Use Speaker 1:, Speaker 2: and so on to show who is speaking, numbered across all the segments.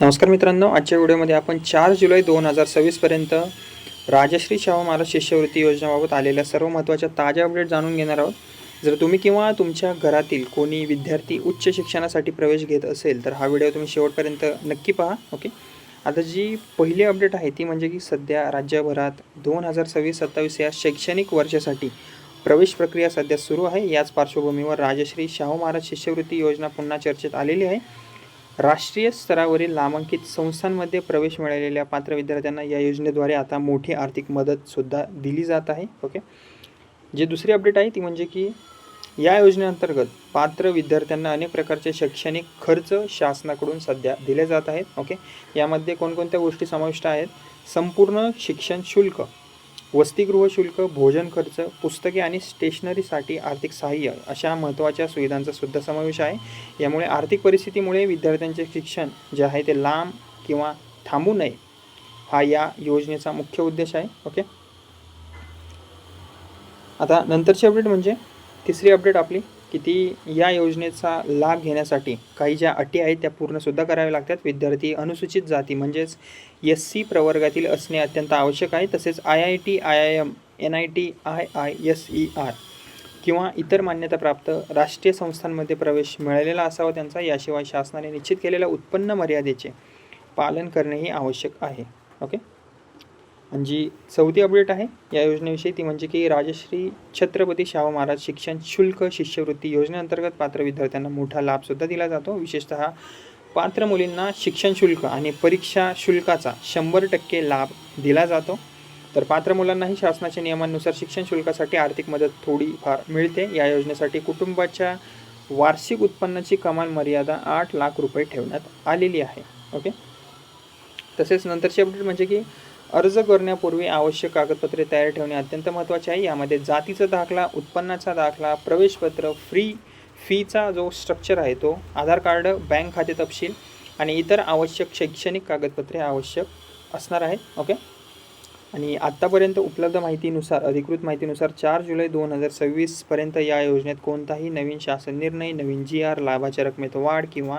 Speaker 1: नमस्कार मित्रांनो, आजच्या व्हिडिओमध्ये आपण 4 जुलै 2026 पर्यंत राजश्री शाहू महाराज शिष्यवृत्ती योजनेबाबत आलेल्या सर्व महत्त्वाच्या ताज्या अपडेट जाणून घेणार आहोत. जर तुम्ही किंवा तुमच्या घरातील कोणी विद्यार्थी उच्च शिक्षणासाठी प्रवेश घेत असेल तर हा व्हिडिओ तुम्ही शेवटपर्यंत नक्की पहा. ओके, आता जी पहिली अपडेट आहे ती म्हणजे की सध्या राज्यभरात 2026-27 या शैक्षणिक वर्षासाठी प्रवेश प्रक्रिया सध्या सुरू आहे. याच पार्श्वभूमीवर राजश्री शाहू महाराज शिष्यवृत्ती योजना पुन्हा चर्चेत आलेली आहे. राष्ट्रीय स्तरावरील नामांकित संस्थांमध्ये प्रवेश मिळालेल्या पात्र विद्यार्थ्यांना या योजनेद्वारे आता मोठी आर्थिक मदतसुद्धा दिली जात आहे. ओके, जी दुसरी अपडेट आहे ती म्हणजे की या योजनेअंतर्गत पात्र विद्यार्थ्यांना अनेक प्रकारचे शैक्षणिक खर्च शासनाकडून सध्या दिले जात आहेत. ओके, यामध्ये कोणकोणत्या गोष्टी समाविष्ट आहेत? संपूर्ण शिक्षण शुल्क, वसतिगृह शुल्क, भोजन खर्च, पुस्तके आणि स्टेशनरीसाठी आर्थिक सहाय्य अशा महत्त्वाच्या सुविधांचा सुद्धा समावेश आहे. यामुळे आर्थिक परिस्थितीमुळे विद्यार्थ्यांचे शिक्षण जे आहे ते लांब किंवा थांबू नये हा या योजनेचा मुख्य उद्देश आहे. ओके, आता नंतरची अपडेट म्हणजे तिसरी अपडेट आपली की ती या योजनेचा लाभ घेण्यासाठी काही ज्या अटी आहेत त्या पूर्णसुद्धा कराव्या लागतात. विद्यार्थी अनुसूचित जाती म्हणजेच SC प्रवर्गातील असणे अत्यंत आवश्यक आहे. तसेच IIT, IIM, NIT, IISER किंवा इतर मान्यताप्राप्त राष्ट्रीय संस्थांमध्ये प्रवेश मिळालेला असावा त्यांचा. याशिवाय शासनाने निश्चित केलेल्या उत्पन्न मर्यादेचे पालन करणेही आवश्यक आहे. ओके, आणि जी चौथी अपडेट आहे या योजनेविषयी ती म्हणजे की राजश्री छत्रपती शाहू महाराज शिक्षण शुल्क शिष्यवृत्ती योजनेअंतर्गत पात्र विद्यार्थ्यांना मोठा लाभसुद्धा दिला जातो. विशेषतः पात्र मुलींना शिक्षण शुल्क आणि परीक्षा शुल्काचा 100% लाभ दिला जातो. तर पात्र मुलांनाही शासनाच्या नियमांनुसार शिक्षण शुल्कासाठी आर्थिक मदत थोडीफार मिळते. या योजनेसाठी कुटुंबाच्या वार्षिक उत्पन्नाची कमाल मर्यादा 8 लाख रुपये ठेवण्यात आलेली आहे. ओके, तसेच नंतरची अपडेट म्हणजे की अर्ज करण्यापूर्वी आवश्यक कागदपत्रे तयार ठेवणे अत्यंत महत्त्वाचे आहे. यामध्ये जातीचा दाखला, उत्पन्नाचा दाखला, प्रवेशपत्र, फीचा जो स्ट्रक्चर आहे तो, आधार कार्ड, बँक खाते तपशील आणि इतर आवश्यक शैक्षणिक कागदपत्रे आवश्यक असणार आहेत. ओके, आणि आत्तापर्यंत उपलब्ध माहितीनुसार, अधिकृत माहितीनुसार 4 जुलै 2026 पर्यंत या योजनेत कोणताही नवीन शासन निर्णय, नवीन GR, लाभाच्या रकमेत वाढ किंवा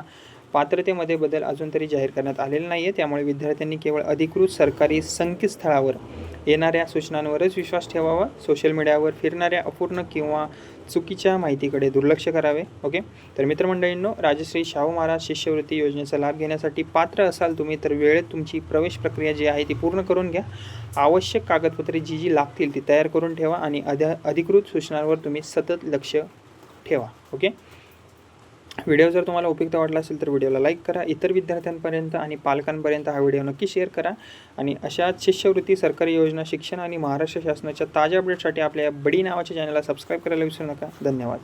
Speaker 1: पात्रतेमध्ये बदल अजून तरी जाहीर करण्यात आलेला नाही आहे. त्यामुळे विद्यार्थ्यांनी केवळ अधिकृत सरकारी संकेतस्थळावर येणाऱ्या सूचनांवरच विश्वास ठेवावा. सोशल मीडियावर फिरणाऱ्या अपूर्ण किंवा चुकीच्या माहितीकडे दुर्लक्ष करावे. ओके, तर मित्रमंडळींनो, राजश्री शाहू महाराज शिष्यवृत्ती योजनेचा लाभ घेण्यासाठी पात्र असाल तुम्ही तर वेळेत तुमची प्रवेश प्रक्रिया जी आहे ती पूर्ण करून घ्या. आवश्यक कागदपत्रे जी लागतील ती तयार करून ठेवा आणि अधिकृत सूचनांवर तुम्ही सतत लक्ष ठेवा. ओके, व्हिडिओ जर तुम्हाला उपयुक्त वाटला असेल तर व्हिडिओला लाईक करा. इतर विद्यार्थ्यांपर्यंत आणि पालकांपर्यंत हा व्हिडिओ नक्की शेअर करा. आणि अशाच शिष्यवृत्ती, सरकारी योजना, शिक्षण आणि महाराष्ट्र शासनाच्या ताज्या अपडेटसाठी आपल्या या बडी नावाच्या चॅनलला सबस्क्राईब करायला विसरू नका. धन्यवाद.